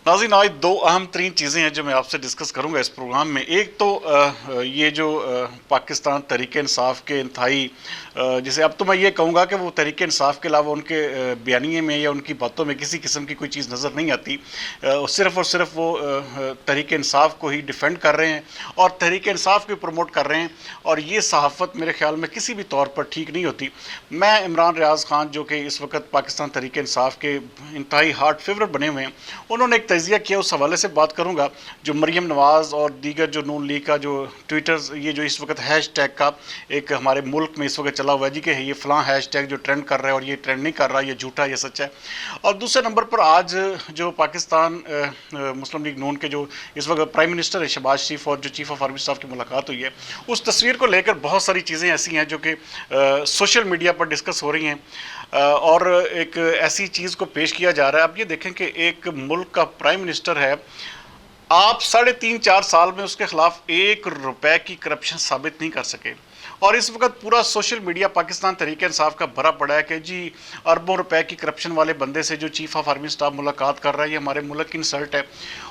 नाज़रीन, आज दो अहम तरीन चीज़ें हैं जो मैं आपसे डिस्कस करूंगा इस प्रोग्राम में। एक तो ये जो पाकिस्तान तहरीक इंसाफ के इंतहाई जिसे अब तो मैं ये कहूँगा कि वो तहरीक इंसाफ के अलावा उनके बयानिए में या उनकी बातों में किसी किस्म की कोई चीज़ नज़र नहीं आती। सिर्फ़ और सिर्फ वो तहरीक इंसाफ को ही डिफेंड कर रहे हैं और तहरीक इंसाफ को प्रमोट कर रहे हैं, और ये सहाफ़त मेरे ख्याल में किसी भी तौर पर ठीक नहीं होती। मैं इमरान रियाज़ ख़ान जो कि इस वक्त पाकिस्तान तहरीक इंसाफ के इंतहाई हार्ट फेवरेट बने हुए हैं, उन्होंने एक तजिया किया, उस हवाले से बात करूंगा। जो मरियम नवाज़ और दीगर जो नून लीग का जो ट्विटर ये जो इस वक्त हैश टैग का एक हमारे मुल्क में इस वक्त चला हुआ है जी कि ये फ़लाँ हैश टैग जो ट्रेंड कर रहा है और ये ट्रेंड नहीं कर रहा, ये झूठा, ये सच है। और दूसरे नंबर पर आज जो पाकिस्तान मुस्लिम लीग नून के जो इस वक्त प्राइम मिनिस्टर है शहबाज शरीफ और जो चीफ ऑफ आर्मी स्टाफ की मुलाकात हुई है, उस तस्वीर को लेकर बहुत सारी चीज़ें ऐसी हैं जो कि सोशल मीडिया पर डिस्कस हो रही हैं और एक ऐसी चीज़ को पेश किया जा रहा है। आप ये देखें कि एक मुल्क का प्राइम मिनिस्टर है, आप 3.5-4 साल में उसके खिलाफ 1 रुपए की करप्शन साबित नहीं कर सके, और इस वक्त पूरा सोशल मीडिया पाकिस्तान तहरीक इंसाफ का भरा पड़ा है कि जी अरबों रुपए की करप्शन वाले बंदे से जो चीफ ऑफ आर्मी स्टाफ मुलाकात कर रहा है, ये हमारे मुल्क की इंसल्ट है।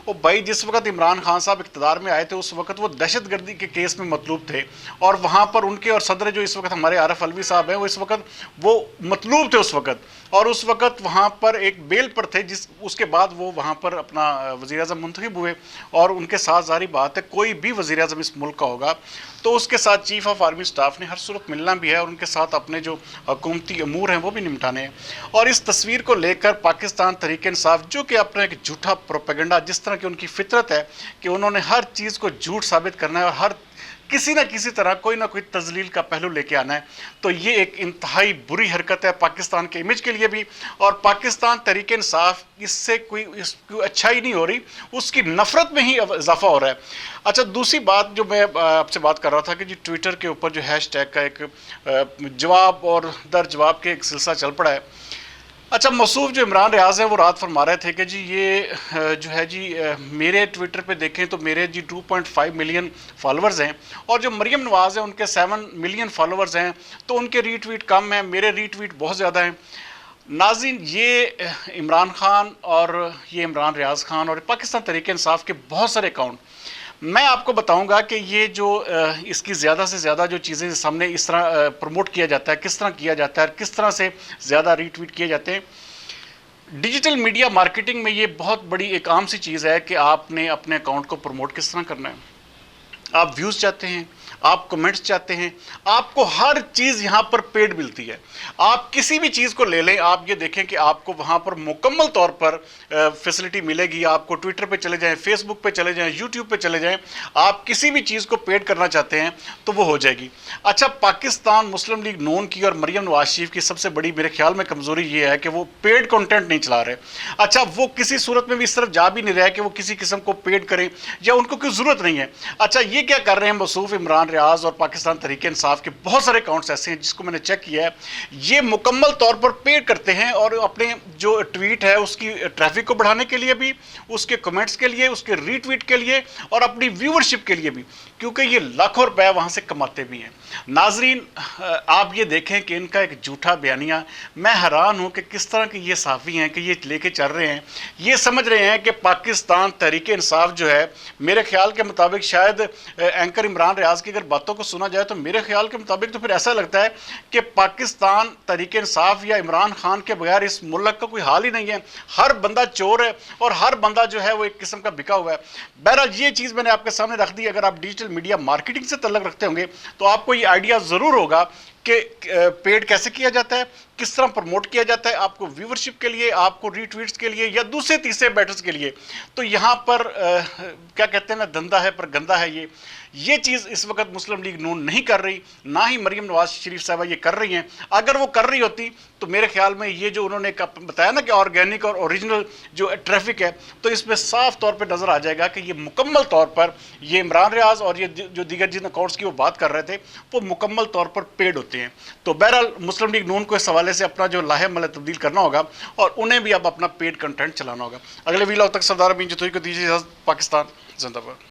वो भाई, जिस वक्त इमरान खान साहब इक़्तिदार में आए थे उस वक्त वो दहशत गर्दी के केस में मतलूब थे, और वहाँ पर उनके और सदर जो इस वक्त हमारे आरिफ अलवी साहब हैं, वो इस वक्त वो मतलूब थे उस वक्त, और उस वक्त वहाँ पर एक बेल पर थे, उसके बाद वो वहाँ पर अपना वज़ीर-ए-आज़म मुंतखब हुए। और उनके साथ ज़ाहिर बात है कोई भी वज़ीर-ए-आज़म इस मुल्क का होगा तो उसके साथ चीफ ऑफ आर्मी स्टाफ ने हर सूरत मिलना भी है और उनके साथ अपने जो हुकूमती अमूर हैं वो भी निपटाने हैं। और इस तस्वीर को लेकर पाकिस्तान तहरीक इंसाफ जो कि अपना एक झूठा प्रोपेगेंडा, जिस तरह की उनकी फितरत है कि उन्होंने हर चीज़ को झूठ साबित करना है और हर किसी न किसी तरह कोई ना कोई तजलील का पहलू लेके आना है, तो ये एक इंतहाई बुरी हरकत है पाकिस्तान के इमेज के लिए भी। और पाकिस्तान तहरीक इंसाफ इससे कोई अच्छाई नहीं हो रही, उसकी नफरत में ही इजाफा हो रहा है। अच्छा, दूसरी बात जो मैं आपसे बात कर रहा था कि जी ट्विटर के ऊपर जो हैश टैग का एक जवाब और दर जवाब के एक सिलसिला चल पड़ा है। अच्छा, मसूफ जो इमरान रियाज़ हैं वो रात फरमा रहे थे कि जी ये जो है जी मेरे ट्विटर पे देखें तो मेरे जी 2.5 मिलियन फॉलोअर्स हैं, और जो मरियम नवाज़ हैं उनके 7 मिलियन फॉलोअर्स हैं, तो उनके रीट्वीट कम हैं, मेरे रीट्वीट बहुत ज़्यादा हैं। नाज़रीन, ये इमरान खान और ये इमरान रियाज़ खान और पाकिस्तान तहरीक इंसाफ के बहुत सारे अकाउंट, मैं आपको बताऊंगा कि ये जो इसकी ज़्यादा से ज़्यादा जो चीज़ें सामने इस तरह प्रमोट किया जाता है, किस तरह किया जाता है, किस तरह से ज़्यादा रीट्वीट किए जाते हैं। डिजिटल मीडिया मार्केटिंग में ये बहुत बड़ी एक आम सी चीज़ है कि आपने अपने अकाउंट को प्रमोट किस तरह करना है। आप व्यूज़ चाहते हैं, आप कमेंट्स चाहते हैं, आपको हर चीज़ यहाँ पर पेड मिलती है। आप किसी भी चीज़ को ले लें, आप ये देखें कि आपको वहाँ पर मुकम्मल तौर पर फैसिलिटी मिलेगी। आपको ट्विटर पे चले जाएं, फेसबुक पे चले जाएं, यूट्यूब पे चले जाएं, आप किसी भी चीज़ को पेड करना चाहते हैं तो वो हो जाएगी। अच्छा, पाकिस्तान मुस्लिम लीग नून की और मरियम नवाज शरीफ की सबसे बड़ी मेरे ख्याल में कमज़ोरी ये है कि वो पेड कंटेंट नहीं चला रहे। अच्छा, वो किसी सूरत में भी इस तरफ जा भी नहीं रहे कि वो किसी किस्म को पेड करें या उनको कोई ज़रूरत नहीं है। अच्छा, ये क्या कर रहे हैं मसूफ इमरान रियाज़ और पाकिस्तान तहरीक इंसाफ के बहुत सारे अकाउंट्स ऐसे हैं जिसको मैंने चेक किया है, ये मुकम्मल तौर पर पेड करते हैं और अपने जो ट्वीट है उसकी ट्रैफिक को बढ़ाने के लिए भी, उसके कमेंट्स के लिए, उसके रीट्वीट के लिए और अपनी व्यूअरशिप के लिए भी, क्योंकि ये लाखों रुपए वहाँ से कमाते भी हैं। नाजरीन, आप ये देखें कि इनका एक झूठा बयानिया, मैं हैरान हूँ कि किस तरह के ये साफ़ी हैं कि ये लेके चल रहे हैं, ये समझ रहे हैं कि पाकिस्तान तहरीक इंसाफ जो है, मेरे ख्याल के मुताबिक शायद एंकर इमरान रियाज़ की अगर बातों को सुना जाए तो मेरे ख्याल के मुताबिक तो फिर ऐसा लगता है कि पाकिस्तान तहरीक इंसाफ या इमरान खान के बगैर इस मुल्क का कोई हाल ही नहीं है। हर बंदा चोर है और हर बंदा जो है वो एक किस्म का बिका हुआ है। बहरहाल ये चीज़ मैंने आपके सामने रख दी। अगर आप डिजिटल मीडिया मार्केटिंग से तल्लुक़ रखते होंगे तो आपको ये आइडिया ज़रूर होगा कि पेड कैसे किया जाता है, किस तरह प्रमोट किया जाता है, आपको व्यूवरशिप के लिए, आपको रीट्वीट्स के लिए या दूसरे तीसरे बैटर्स के लिए। तो यहाँ पर क्या कहते हैं ना, धंधा है पर गंदा है। ये चीज़ इस वक्त मुस्लिम लीग नून नहीं कर रही, ना ही मरियम नवाज शरीफ साहबा ये कर रही हैं। अगर वो कर रही होती तो मेरे ख्याल में ये जो उन्होंने बताया ना कि ऑर्गेनिक और ओरिजिनल जो ट्रैफिक है, तो इसमें साफ तौर पर नज़र आ जाएगा कि ये मुकम्मल तौर पर ये इमरान रियाज़ और ये जो दीगर जिन अकाउंट्स की वो बात कर रहे थे वो मुकम्मल तौर पर पेड होते हैं। तो बहरहाल मुस्लिम लीग नून को इस हवाले से अपना जो लाहे-मल तब्दील करना होगा और उन्हें भी अब अपना पेड कंटेंट चलाना होगा। अगले वीलॉग तक सरदार अमीन जतोई को दीजिए इजाज़त। पाकिस्तान जिंदाबाद।